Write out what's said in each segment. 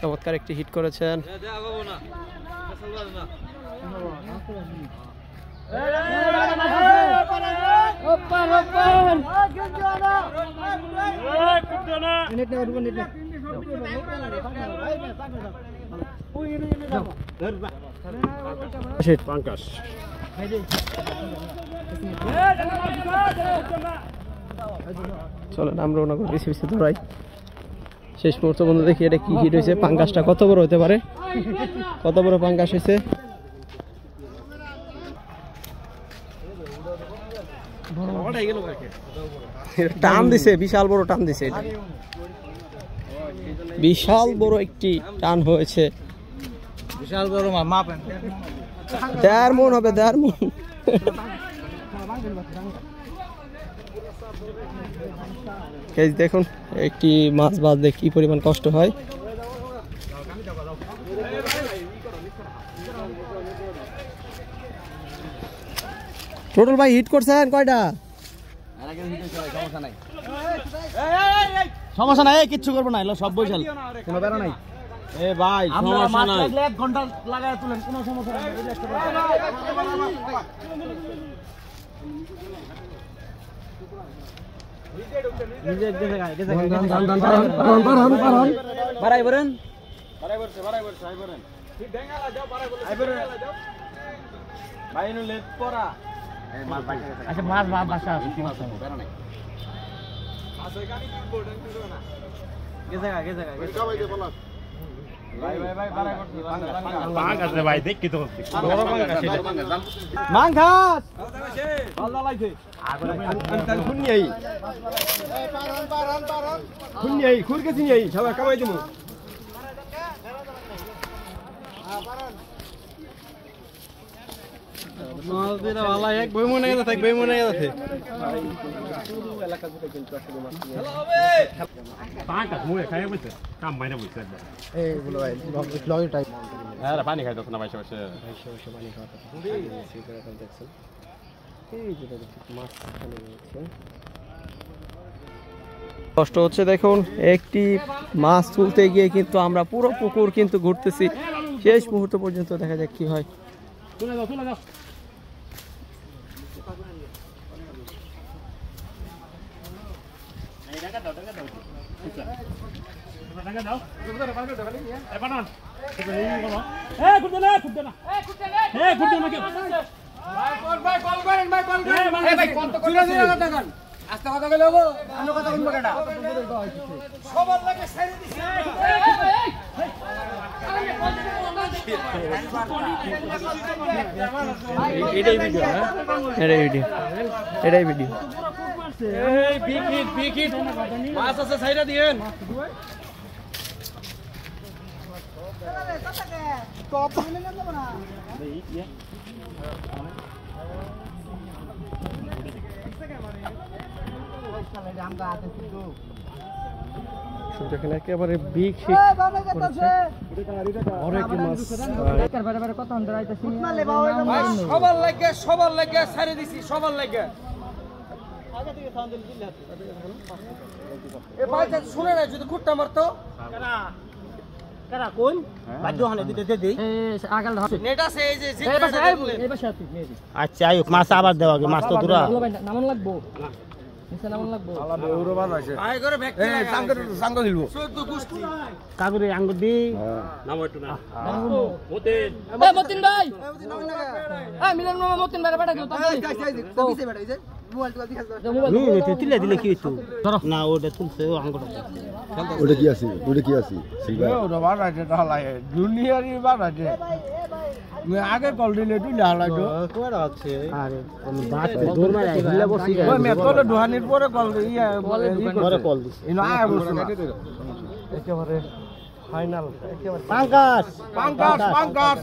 চমৎকার একটি হিট করেছেন। চলেন আমরা রওনা করি পিছে দৌড়াই। শেষ মুহূর্ত বন্ধু দেখি এটা কি হিট হয়েছে, পাঙ্গাসটা কত বড় হতে পারে, কত বড় পাঙ্গাস হয়েছে। টান দিছে, বিশাল বড় টান দিছে, এটা বিশাল বড় একটি টান হয়েছে, বিশাল বড় মাপ 1.5 মণ হবে, 1.5 মণ। দেখুন একটি মাছ বাঁধতে কি পরিমাণ কষ্ট হয়। টোটাল ভাই হিট করছেন কয়টা? সমস্যা নাই, কিচ্ছু করবো না, এলো সব বৈশাল, কোনো বেড়া নাই। এ ভাই সমস্যা নাই, 1 ঘন্টা লাগায় তুলেন, কোনো সমস্যা নাই। বাড়াই বলেন, আচ্ছা মাছ বাসা ভাই দেখি তো মাংঘাস সবাই কামাই দিব। এক বই মনে গেছে, থাক বই মনে গেছে। পানি খাই না বাইশে বাইশে পানি কষ্ট হচ্ছে। দেখুন একটি মাছ তুলতে গিয়ে কিন্তু আমরা পুরো পুকুর কিন্তু ঘুরতেছি, শেষ মুহূর্ত পর্যন্ত দেখা যাক কি হয়। আস্তে কথা বলে হবো, অন্য কথা বলবো কেন? সবার লাগে ছেড়ে দিছি। এটাই ভিডিও, এটাই ভিডিও, এটাই ভিডিও। এই বিগ হিট মাছ আছে, ছাইরা দিয়েন। একেবারে বিগ হিট সবার লাগে ছাড়ে দিছি, সবার লাগে। শুনে না যদি খুঁটটা মারতো আচ্ছা মাছ আবার দেওয়া, মাছ তো দূরা নামন লাগবো। কাগরে আঙ্গুর দি তিলে দিলে কি হইতো না, ওটা তুলছে আঙ্গুর। ওটা কি আছে, ওটা কি আছে দুনিয়ারই বাড়াইছে আগে কল দিলে তুই লাগাইতো আছে। আরে দৌড় মারে হিলা বসি ওই মেট্রোলে ঢোহানির পরে কল ইয়া পরে কল দিছে ইনো আয় বসে একেবারে ফাইনাল, একেবারে পাঙ্গাস পাঙ্গাস পাঙ্গাস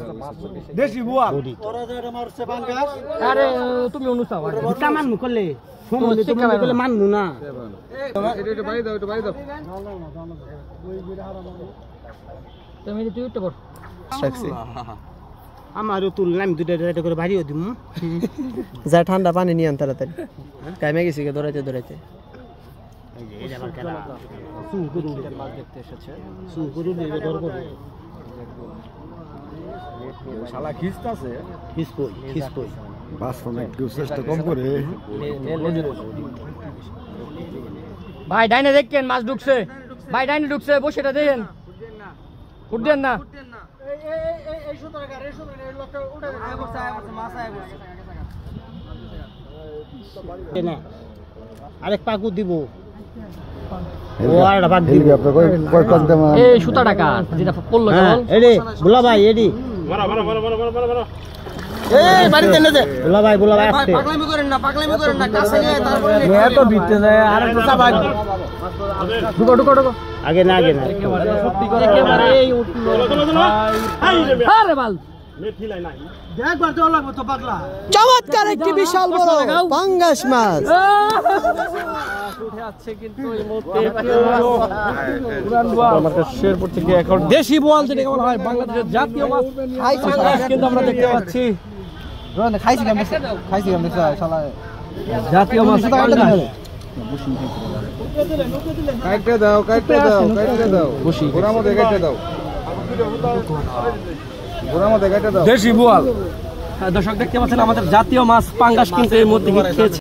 দেশি বুয়া তোরা যে মারছে পাঙ্গাস। আরে তুমি অনুসাও ভিটা মানমু করলে সমলে তুমি করলে মানমু না। এটা বাড়ি দাও, এটা বাড়ি দাও। তুমি তুই উঠতে পার রাখছি আমারও তুললাম, দুইটা করে বাড়িও দিম। যা ঠান্ডা পানি নিয়ে আন তাড়াতাড়ি, টাইমে গেছি দৌড়াইতে দৌড়াইতে। মাছ দেখতে এসেছে। শালা খিস্তাছে বাস্তবে একটু চেষ্টা কম করে ভাই ডাইনে দেখেন মাছ ঢুকছে, ভাই ডাইনে ঢুকছে, বসেটা দেখেন, উঠবেন না। আরেক পাকু দিব এই সুতা টাকা যেটা পড়লো কেবল। এডি বুলা ভাই এডি এই বাড়িতে নে দে বুলা ভাই আসছে। পাগলামি করেন না কাছে নিয়ে তারপরে এত ভিড়তে যায় আর একটা চাবাই ঢুকো আগে না সত্যি করে একেবারে এই উঠলো আরে বাল দেখবার তো লাগবে তো পাগলা। চমৎকার একটি বিশাল বড় পাঙ্গাস মাছ উঠে যাচ্ছে, কিন্তু এই মুহূর্তে আমাদের শেরপুর থেকে এখন দেশি বোয়াল যেটাকে বলা হয় বাংলাদেশের জাতীয় মাছ কিন্তু আমরা দেখতে পাচ্ছি। খাইছি কেমন শালা জাতীয় মাছ কাটতে দাও বসি গোড়ার মধ্যে কাটতে দাও দেশি বোয়াল। দর্শক দেখতে পাচ্ছেন আমাদের জাতীয় মাছ পাঙ্গাস কিন্তু এর মধ্যে খেয়েছে।